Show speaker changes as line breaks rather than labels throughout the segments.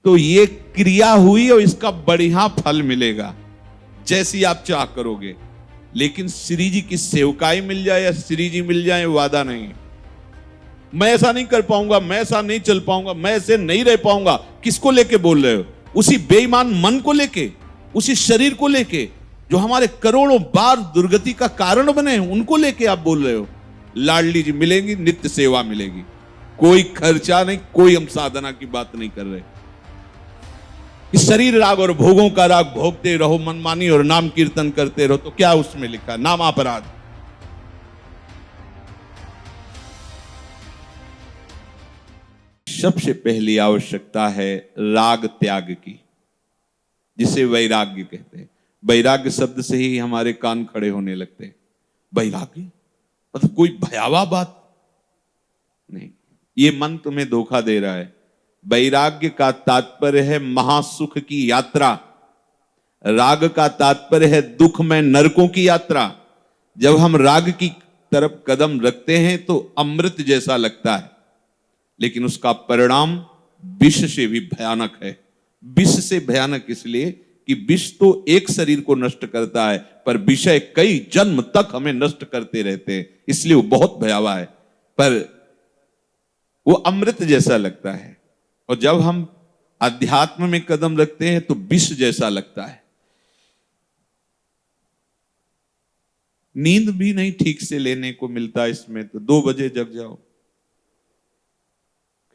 तो ये क्रिया हुई और इसका बढ़िया फल मिलेगा जैसी आप चाह करोगे। लेकिन श्री जी की सेवकाई मिल जाए या श्री जी मिल जाए वादा नहीं। मैं ऐसा नहीं कर पाऊंगा, मैं ऐसा नहीं चल पाऊंगा, मैं ऐसे नहीं रह पाऊंगा। किसको लेके बोल रहे हो? उसी बेईमान मन को लेके, उसी शरीर को लेके जो हमारे करोड़ों बार दुर्गति का कारण बने हैं, उनको लेके आप बोल रहे हो। लाडली जी मिलेंगी, नित्य सेवा मिलेगी, कोई खर्चा नहीं, कोई हम साधना की बात नहीं कर रहे। कि शरीर राग और भोगों का राग भोगते रहो मनमानी और नाम कीर्तन करते रहो, तो क्या उसमें लिखा? नाम अपराध। सबसे पहली आवश्यकता है राग त्याग की, जिसे वैराग्य कहते हैं। वैराग्य शब्द से ही हमारे कान खड़े होने लगते हैं। वैराग्य मतलब कोई भयावह बात नहीं, ये मन तुम्हें धोखा दे रहा है। वैराग्य का तात्पर्य है महासुख की यात्रा, राग का तात्पर्य है दुख में नरकों की यात्रा। जब हम राग की तरफ कदम रखते हैं तो अमृत जैसा लगता है, लेकिन उसका परिणाम विष से भी भयानक है। विष से भयानक इसलिए कि विष तो एक शरीर को नष्ट करता है, पर विषय कई जन्म तक हमें नष्ट करते रहते हैं, इसलिए वो बहुत भयावह है। पर वो अमृत जैसा लगता है। और जब हम अध्यात्म में कदम रखते हैं तो विष जैसा लगता है। नींद भी नहीं ठीक से लेने को मिलता इसमें, तो 2 बजे जग जाओ।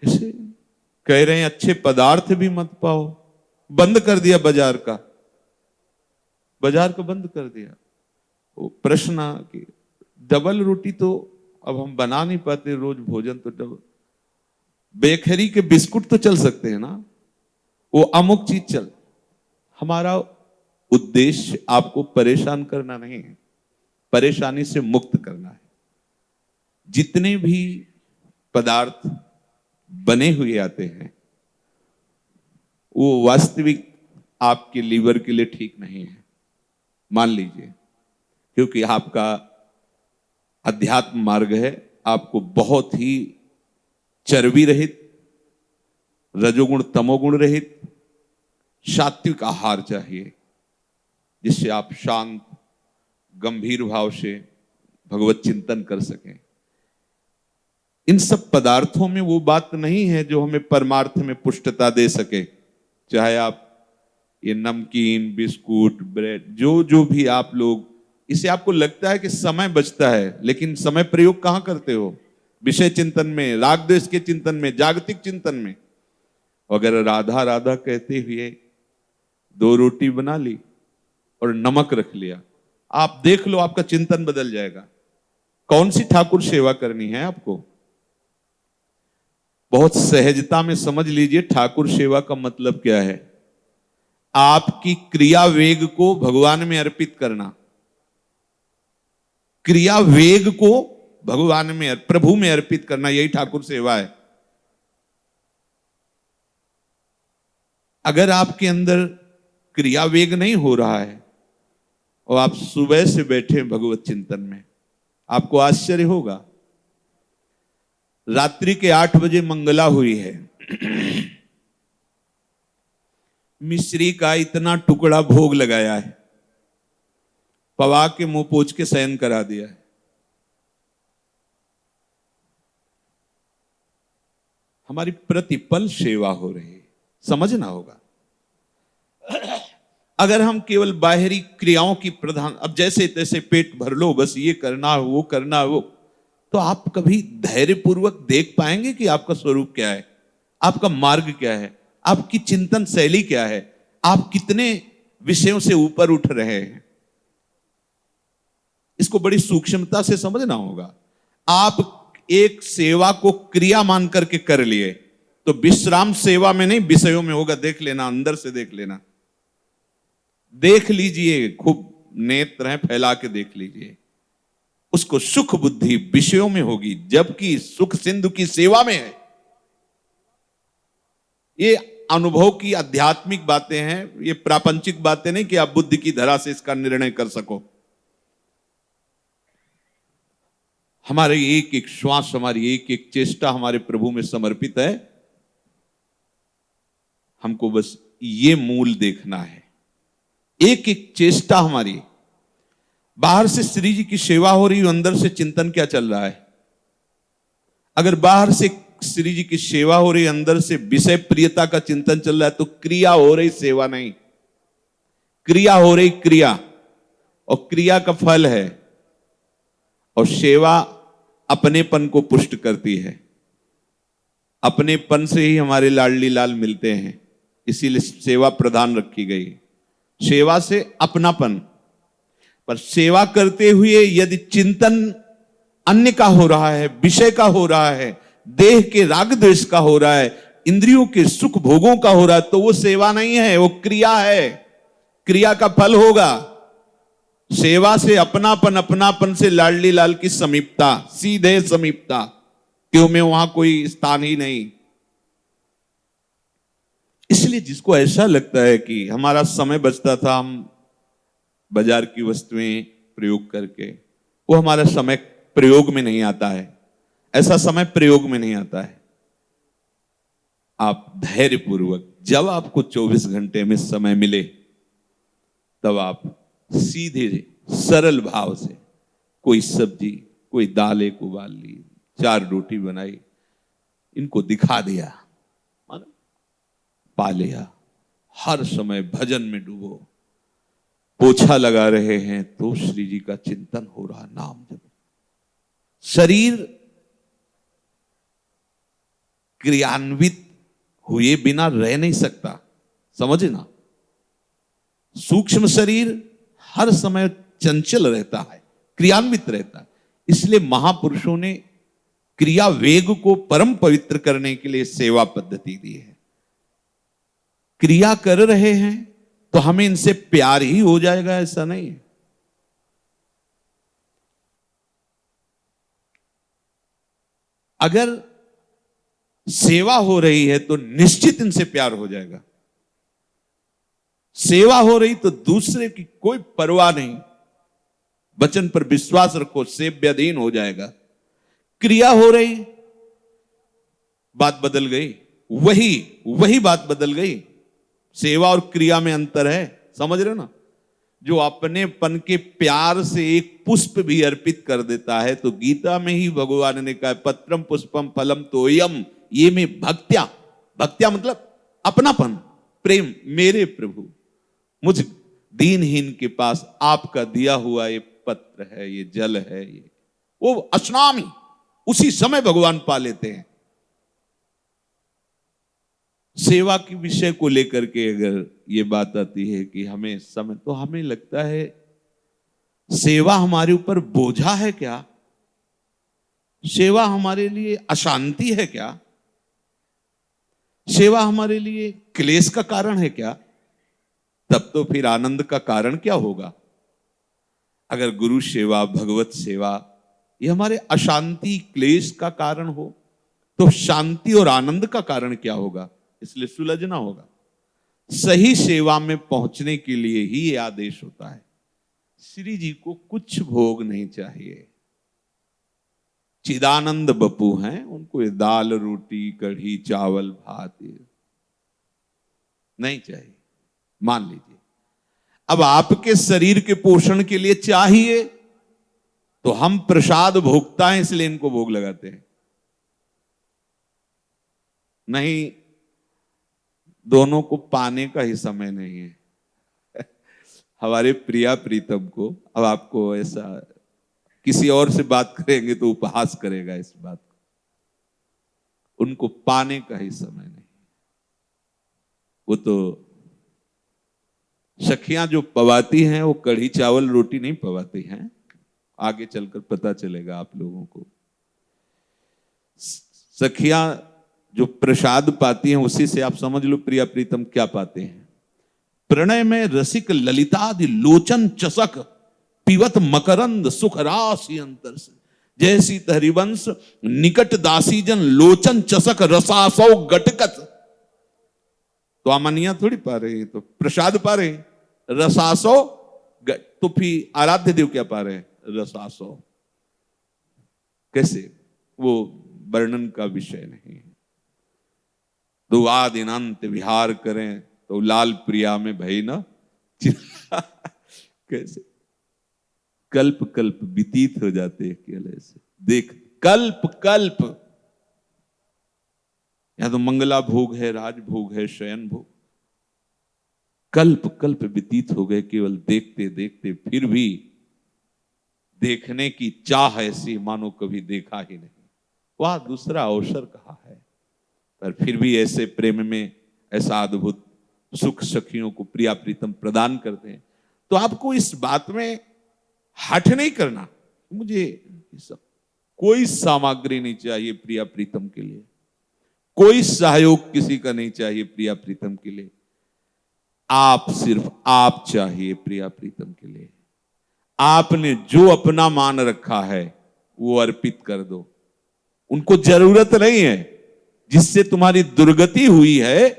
कैसे कह रहे हैं अच्छे पदार्थ भी मत पाओ, बंद कर दिया बाजार का बंद कर दिया। वो प्रश्न कि डबल रोटी तो अब हम बना नहीं पाते रोज भोजन, तो डबल बेकरी के बिस्कुट तो चल सकते हैं ना, वो अमुक चीज चल। हमारा उद्देश्य आपको परेशान करना नहीं है, परेशानी से मुक्त करना है। जितने भी पदार्थ बने हुए आते हैं वो वास्तविक आपके लीवर के लिए ठीक नहीं है, मान लीजिए, क्योंकि आपका अध्यात्म मार्ग है। आपको बहुत ही चर्बी रहित, रजोगुण तमोगुण रहित सात्विक आहार चाहिए, जिससे आप शांत गंभीर भाव से भगवत चिंतन कर सकें। इन सब पदार्थों में वो बात नहीं है जो हमें परमार्थ में पुष्टता दे सके। चाहे आप ये नमकीन, बिस्कुट, ब्रेड, जो भी आप लोग, इसे आपको लगता है कि समय बचता है, लेकिन समय प्रयोग कहां करते हो? विषय चिंतन में, राग द्वेष के चिंतन में, जागतिक चिंतन में। अगर राधा राधा कहते हुए 2 रोटी बना ली और नमक रख लिया, आप देख लो आपका चिंतन बदल जाएगा। कौन सी ठाकुर सेवा करनी है आपको? बहुत सहजता में समझ लीजिए ठाकुर सेवा का मतलब क्या है। आपकी क्रिया वेग को भगवान में अर्पित करना, क्रिया वेग को भगवान में, प्रभु में अर्पित करना, यही ठाकुर सेवा है। अगर आपके अंदर क्रिया वेग नहीं हो रहा है और आप सुबह से बैठे भगवत चिंतन में, आपको आश्चर्य होगा। रात्रि के 8 बजे मंगला हुई है, मिश्री का इतना टुकड़ा भोग लगाया है, पवा के मुंह पोंछ के शयन करा दिया है। हमारी प्रतिपल सेवा हो रही है, समझना होगा। अगर हम केवल बाहरी क्रियाओं की प्रधान, अब जैसे तैसे पेट भर लो, बस ये करना वो करना वो, तो आप कभी धैर्यपूर्वक देख पाएंगे कि आपका स्वरूप क्या है, आपका मार्ग क्या है, आपकी चिंतन शैली क्या है, आप कितने विषयों से ऊपर उठ रहे हैं। इसको बड़ी सूक्ष्मता से समझना होगा। आप एक सेवा को क्रिया मान करके कर लिए तो विश्राम सेवा में नहीं, विषयों में होगा। देख लेना, अंदर से देख लेना, देख लीजिए, खूब नेत्र हैं फैला के देख लीजिए। उसको सुख बुद्धि विषयों में होगी, जबकि सुख सिंधु की सेवा में है। ये अनुभव की आध्यात्मिक बातें हैं, ये प्रापंचिक बातें नहीं कि आप बुद्धि की धरा से इसका निर्णय कर सको। हमारे एक एक श्वास, हमारी एक एक चेष्टा हमारे प्रभु में समर्पित है। हमको बस ये मूल देखना है। एक एक चेष्टा हमारी, बाहर से श्री जी की सेवा हो रही है, अंदर से चिंतन क्या चल रहा है। अगर बाहर से श्री जी की सेवा हो रही है, अंदर से विषय प्रियता का चिंतन चल रहा है, तो क्रिया हो रही, सेवा नहीं। क्रिया हो रही, क्रिया, और क्रिया का फल है। और सेवा अपनेपन को पुष्ट करती है। अपनेपन से ही हमारे लाडली लाल मिलते हैं, इसीलिए सेवा प्रधान रखी गई। सेवा से अपनापन, पर सेवा करते हुए यदि चिंतन अन्य का हो रहा है, विषय का हो रहा है, देह के राग द्वेष का हो रहा है, इंद्रियों के सुख भोगों का हो रहा है, तो वो सेवा नहीं है, वो क्रिया है। क्रिया का फल होगा। सेवा से अपनापन, अपनापन से लाडली लाल की समीपता, सीधे समीपता, क्यों में वहां कोई स्थान ही नहीं। इसलिए जिसको ऐसा लगता है कि हमारा समय बचता था हम बाजार की वस्तुएं प्रयोग करके, वो हमारा समय प्रयोग में नहीं आता है। ऐसा समय प्रयोग में नहीं आता है। आप धैर्यपूर्वक, जब आपको 24 घंटे में समय मिले, तब आप सीधे सरल भाव से कोई सब्जी, कोई दाल एक उबाल ली, 4 रोटी बनाई, इनको दिखा दिया, पा लिया। हर समय भजन में डूबो। पोछा लगा रहे हैं तो श्री जी का चिंतन हो रहा, नाम जप। शरीर क्रियान्वित हुए बिना रह नहीं सकता, समझे ना। सूक्ष्म शरीर हर समय चंचल रहता है, क्रियान्वित रहता है। इसलिए महापुरुषों ने क्रिया वेग को परम पवित्र करने के लिए सेवा पद्धति दी है। क्रिया कर रहे हैं तो हमें इनसे प्यार ही हो जाएगा, ऐसा नहीं है। अगर सेवा हो रही है तो निश्चित इनसे प्यार हो जाएगा। सेवा हो रही तो दूसरे की कोई परवाह नहीं, वचन पर विश्वास रखो, सेव्य अधीन हो जाएगा। क्रिया हो रही, बात बदल गई, वही बात बदल गई। सेवा और क्रिया में अंतर है, समझ रहे हो ना। जो अपने पन के प्यार से एक पुष्प भी अर्पित कर देता है, तो गीता में ही भगवान ने कहा, पत्रम पुष्पम फलम तोयम, ये में भक्त्या। भक्त्या मतलब अपनापन, प्रेम। मेरे प्रभु, मुझ दीनहीन के पास आपका दिया हुआ ये पत्र है, ये जल है, ये वो अस्नामी, उसी समय भगवान पा लेते हैं। सेवा के विषय को लेकर के अगर ये बात आती है कि हमें समय, तो हमें लगता है सेवा हमारे ऊपर बोझा है क्या? सेवा हमारे लिए अशांति है क्या? सेवा हमारे लिए क्लेश का कारण है क्या? तब तो फिर आनंद का कारण क्या होगा? अगर गुरु सेवा, भगवत सेवा ये हमारे अशांति क्लेश का कारण हो, तो शांति और आनंद का कारण क्या होगा? इसलिए सुलझना होगा। सही सेवा में पहुंचने के लिए ही ये आदेश होता है। श्री जी को कुछ भोग नहीं चाहिए। चिदानंद बपू हैं, उनको ये दाल रोटी कढ़ी चावल भात नहीं चाहिए, मान लीजिए। अब आपके शरीर के पोषण के लिए चाहिए, तो हम प्रसाद भोगता है, इसलिए इनको भोग लगाते हैं। नहीं, दोनों को पाने का ही समय नहीं है। हमारे प्रिया प्रीतम को, अब आपको ऐसा किसी और से बात करेंगे तो उपहास करेगा इस बात को। उनको पाने का ही समय नहीं। वो तो सखियां जो पवाती हैं, वो कढ़ी चावल रोटी नहीं पवाती हैं। आगे चलकर पता चलेगा आप लोगों को। सखियां जो प्रसाद पाती हैं, उसी से आप समझ लो प्रिया प्रीतम क्या पाते हैं। प्रणय में रसिक ललितादि लोचन चसक, पीवत मकरंद सुख राशि अंतर से, जैसी हरिवंश निकट दासी जन लोचन चसक रसासौ गटकत। तो अमनिया थोड़ी पा रहे हैं, तो प्रसाद पा रहे हैं, रसासौ। तो फिर आराध्य देव क्या पा रहे हैं? रसासौ। कैसे? वो वर्णन का विषय नहीं है। तो आदिन अंत विहार करें तो लाल प्रिया में भई ना कैसे कल्प कल्प व्यतीत हो जाते अकेले से। देख कल्प कल्प, यहां तो मंगला भोग है, राजभोग है, शयन भोग, कल्प कल्प व्यतीत हो गए केवल देखते देखते। फिर भी देखने की चाह ऐसी मानो कभी देखा ही नहीं। वह दूसरा अवसर कहा है, पर फिर भी ऐसे प्रेम में ऐसा अद्भुत सुख सखियों को प्रिया प्रीतम प्रदान करते हैं। तो आपको इस बात में हठ नहीं करना, मुझे सब कोई सामग्री नहीं चाहिए प्रिया प्रीतम के लिए, कोई सहयोग किसी का नहीं चाहिए प्रिया प्रीतम के लिए। आप सिर्फ आप चाहिए प्रिया प्रीतम के लिए। आपने जो अपना मान रखा है वो अर्पित कर दो। उनको जरूरत नहीं है, जिससे तुम्हारी दुर्गति हुई है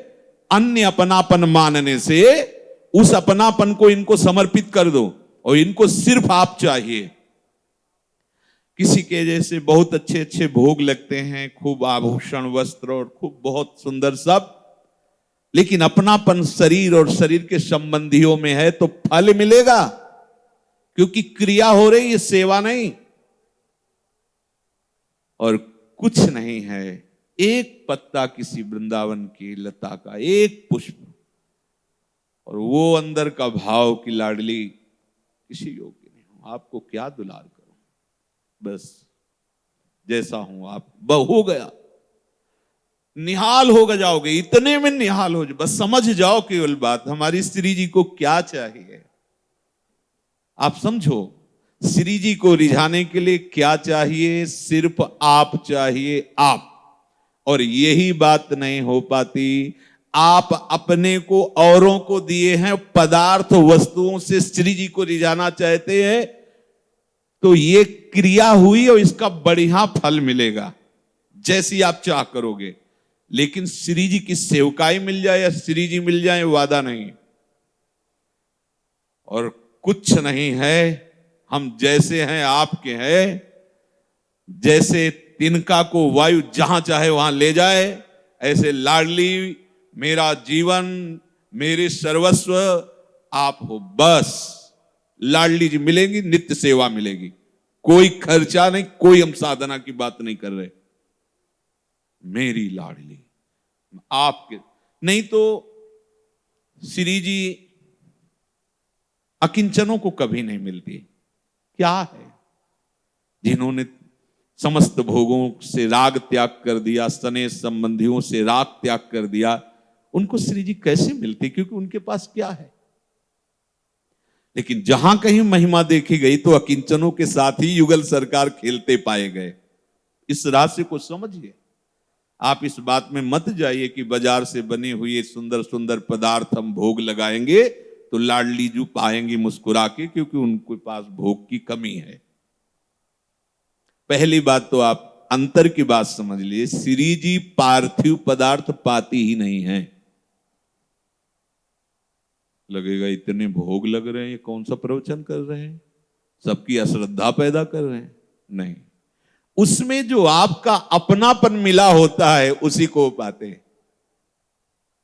अन्य अपनापन मानने से, उस अपनापन को इनको समर्पित कर दो और इनको सिर्फ आप चाहिए। किसी के जैसे बहुत अच्छे अच्छे भोग लगते हैं, खूब आभूषण वस्त्र और खूब बहुत सुंदर सब, लेकिन अपनापन शरीर और शरीर के संबंधियों में है तो फल मिलेगा, क्योंकि क्रिया हो रही है, सेवा नहीं। और कुछ नहीं है, एक पत्ता किसी वृंदावन की लता का, एक पुष्प, और वो अंदर का भाव की लाडली किसी योग्य नहीं हूं, आपको क्या दुलार करूं, बस जैसा हूं आप हो गया, निहाल हो जाओगे, इतने में निहाल हो जाओ। बस समझ जाओ केवल बात, हमारी श्री जी को क्या चाहिए। आप समझो, श्री जी को रिझाने के लिए क्या चाहिए, सिर्फ आप चाहिए, आप। और यही बात नहीं हो पाती, आप अपने को औरों को दिए हैं पदार्थ वस्तुओं से श्री जी को रिझाना चाहते हैं, तो ये क्रिया हुई और इसका बढ़िया फल मिलेगा जैसी आप चाह करोगे। लेकिन श्री जी की सेवकाई मिल जाए या श्री जी मिल जाए वादा नहीं। और कुछ नहीं है, हम जैसे हैं आपके हैं, जैसे तिनका को वायु जहां चाहे वहां ले जाए, ऐसे लाडली मेरा जीवन मेरे सर्वस्व आप हो। बस लाडली जी मिलेंगी, नित्य सेवा मिलेगी, कोई खर्चा नहीं, कोई हम साधना की बात नहीं कर रहे, मेरी लाडली आपके। नहीं तो श्री जी अकिंचनों को कभी नहीं मिलती। क्या है, जिन्होंने समस्त भोगों से राग त्याग कर दिया, स्नेह संबंधियों से राग त्याग कर दिया, उनको श्री जी कैसे मिलती, क्योंकि उनके पास क्या है। लेकिन जहां कहीं महिमा देखी गई तो अकिंचनों के साथ ही युगल सरकार खेलते पाए गए। इस रहस्य को समझिए। आप इस बात में मत जाइए कि बाजार से बने हुए सुंदर सुंदर पदार्थ हम भोग लगाएंगे तो लाडली जी पाएंगी मुस्कुरा के, क्योंकि उनके पास भोग की कमी है। पहली बात तो आप अंतर की बात समझ लिए, श्री जी पार्थिव पदार्थ पाती ही नहीं है। लगेगा इतने भोग लग रहे हैं, ये कौन सा प्रवचन कर रहे हैं, सबकी अश्रद्धा पैदा कर रहे हैं। नहीं, उसमें जो आपका अपनापन मिला होता है उसी को पाते हैं।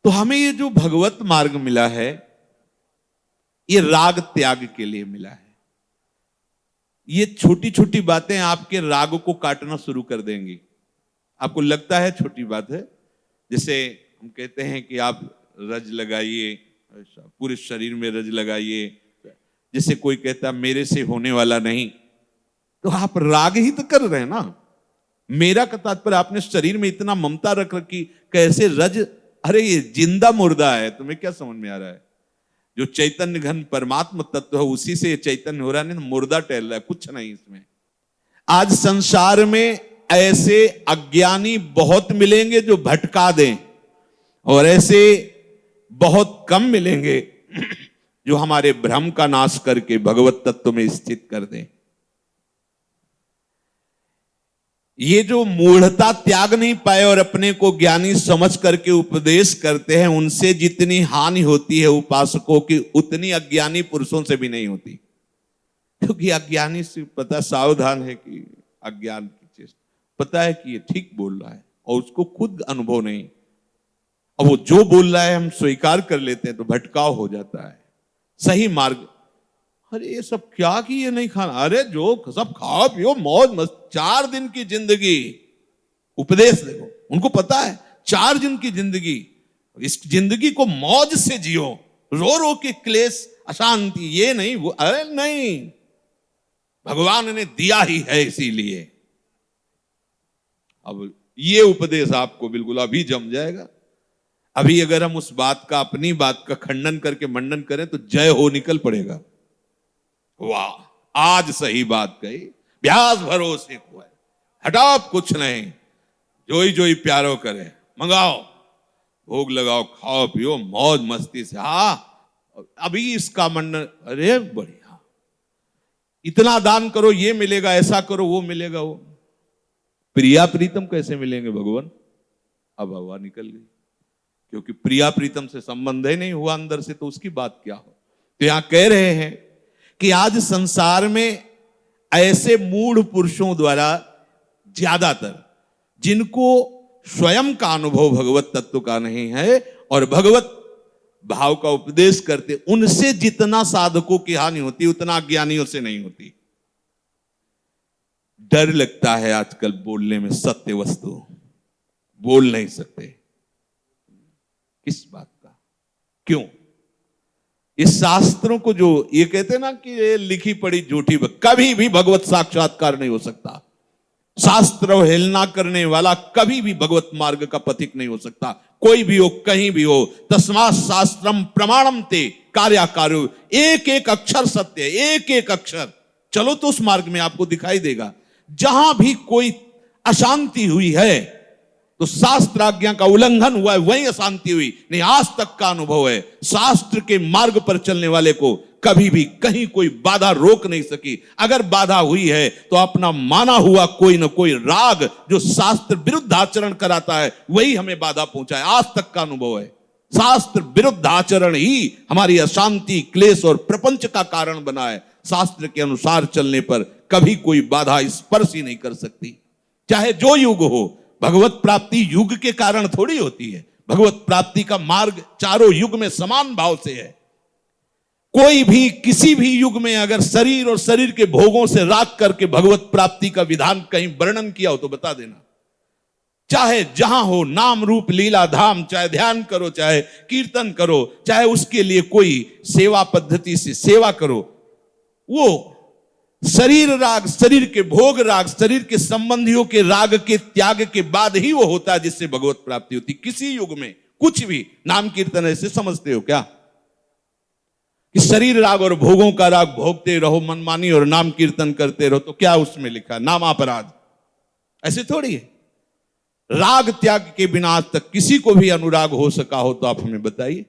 तो हमें ये जो भगवत मार्ग मिला है, ये राग त्याग के लिए मिला है। ये छोटी छोटी बातें आपके राग को काटना शुरू कर देंगी। आपको लगता है छोटी बात है, जैसे हम कहते हैं कि आप रज लगाइए, पूरे शरीर में रज लगाइए। जैसे कोई कहता है मेरे से होने वाला नहीं, तो आप राग ही तो कर रहे हैं ना। मेरा का तात्पर्य आपने शरीर में इतना ममता रख रखी, कैसे रज, अरे ये जिंदा मुर्दा है, तुम्हें क्या समझ में आ रहा है। जो चैतन्य घन परमात्मा तत्व है उसी से चैतन्य हो रहा है, नहीं मुर्दा टहल रहा है, कुछ नहीं इसमें। आज संसार में ऐसे अज्ञानी बहुत मिलेंगे जो भटका दें, और ऐसे बहुत कम मिलेंगे जो हमारे भ्रम का नाश करके भगवत तत्व में स्थित कर दें। ये जो मूढ़ता त्याग नहीं पाए और अपने को ज्ञानी समझ करके उपदेश करते हैं, उनसे जितनी हानि होती है उपासकों की, उतनी अज्ञानी पुरुषों से भी नहीं होती। क्योंकि अज्ञानी से पता सावधान है कि अज्ञान की चेष्टा, पता है कि ये ठीक बोल रहा है और उसको खुद अनुभव नहीं, अब वो जो बोल रहा है हम स्वीकार कर लेते हैं तो भटकाव हो जाता है। सही मार्ग, अरे ये सब क्या कि ये नहीं खाना, अरे जो सब खाओ पियो मौज मस्त, 4 दिन की जिंदगी। उपदेश देखो, उनको पता है 4 दिन की जिंदगी, इस जिंदगी को मौज से जियो, रो रो के क्लेश अशांति ये नहीं वो, अरे नहीं, भगवान ने दिया ही है इसीलिए। अब ये उपदेश आपको बिल्कुल अभी जम जाएगा। अभी अगर हम उस बात का, अपनी बात का खंडन करके मंडन करें तो जय हो निकल पड़ेगा। वाह, आज सही बात कही, ब्याज भरोसे को है, हटाओ कुछ नहीं, जोई जोई प्यारो करे, मंगाओ, भोग लगाओ, खाओ पियो मौज मस्ती से। हाँ, अभी इसका मंडन, अरे बढ़िया, इतना दान करो ये मिलेगा, ऐसा करो वो मिलेगा, वो प्रिया प्रीतम कैसे मिलेंगे भगवान? अब हवा निकल गई, क्योंकि प्रिया प्रीतम से संबंध ही नहीं हुआ अंदर से, तो उसकी बात क्या हो। तो यहां कह रहे हैं कि आज संसार में ऐसे मूढ़ पुरुषों द्वारा ज्यादातर, जिनको स्वयं का अनुभव भगवत तत्व का नहीं है और भगवत भाव का उपदेश करते, उनसे जितना साधकों की हानि होती उतना ज्ञानियों से नहीं होती। डर लगता है आजकल बोलने में, सत्य वस्तु बोल नहीं सकते। किस बात का? क्यों? इस शास्त्रों को जो ये कहते हैं ना कि ये लिखी पड़ी झूठी, कभी भी भगवत साक्षात्कार नहीं हो सकता। शास्त्र हेलना करने वाला कभी भी भगवत मार्ग का पथिक नहीं हो सकता, कोई भी हो, कहीं भी हो। तस्मात् शास्त्रम प्रमाणम ते कार्याकार्यो, एक एक अक्षर सत्य है, एक एक अक्षर। चलो तो उस मार्ग में आपको दिखाई देगा। जहां भी कोई अशांति हुई है तो शास्त्र आज्ञा का उल्लंघन हुआ है, वही अशांति हुई। नहीं, आज तक का अनुभव है, शास्त्र के मार्ग पर चलने वाले को कभी भी कहीं कोई बाधा रोक नहीं सकी। अगर बाधा हुई है तो अपना माना हुआ कोई ना कोई राग जो शास्त्र विरुद्ध आचरण कराता है, वही हमें बाधा पहुंचाए। आज तक का अनुभव है, शास्त्र विरुद्ध आचरण ही हमारी अशांति, क्लेश और प्रपंच का कारण बना है। शास्त्र के अनुसार चलने पर कभी कोई बाधा स्पर्श ही नहीं कर सकती, चाहे जो युग हो। भगवत प्राप्ति युग के कारण थोड़ी होती है, भगवत प्राप्ति का मार्ग चारों युग में समान भाव से है। कोई भी किसी भी युग में अगर शरीर और शरीर के भोगों से राग करके भगवत प्राप्ति का विधान कहीं वर्णन किया हो तो बता देना। चाहे जहां हो, नाम रूप लीला धाम, चाहे ध्यान करो, चाहे कीर्तन करो, चाहे उसके लिए कोई सेवा पद्धति से सेवा करो, वो शरीर राग, शरीर के भोग राग, शरीर के संबंधियों के राग के त्याग के बाद ही वो होता है जिससे भगवत प्राप्ति होती। किसी युग में कुछ भी नाम कीर्तन ऐसे समझते हो क्या कि शरीर राग और भोगों का राग भोगते रहो मनमानी और नाम कीर्तन करते रहो, तो क्या उसमें लिखा नाम अपराध? ऐसे थोड़ी है। राग त्याग के बिना आज तक किसी को भी अनुराग हो सका हो तो आप हमें बताइए।